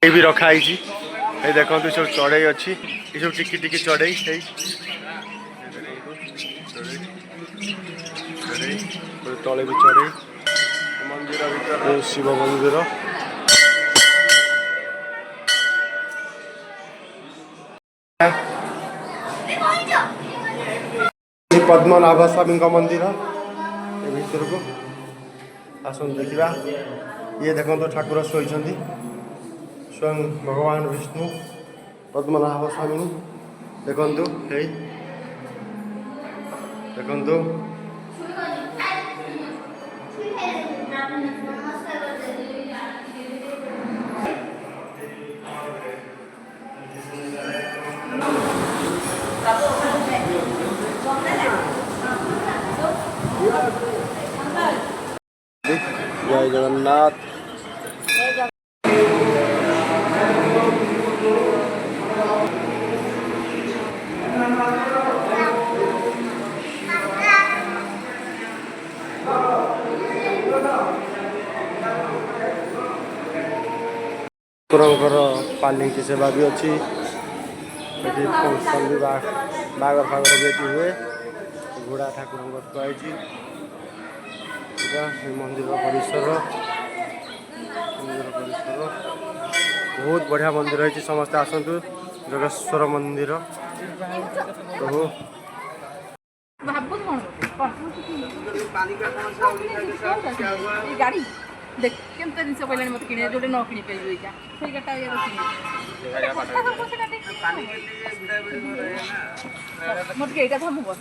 भी रखाई देखो सब चढ़ई अच्छी ये सब टिकी टिकी चढ़ई तले भी चढ़ई मंदिर भर शिव मंदिर पद्मनाभ स्वामी मंदिर भर को आसन देखा ये देखो तो ठाकुर शोई स्वयं भगवान विष्णु पद्मनाभ स्वामी देखु देखु जय जगन्नाथ ठाकुर पालिंकी सेवा भी अच्छी फंक्शन भी बागर फागर भी हुए घोड़ा ठाकुर थुआई मंदिर परिसर बहुत बढ़िया मंदिर है समस्ते आसतु जगेश्वर मंदिर प्रभु देख केमता जिन कहलानी मत कि जो न कि मत ये धमु बस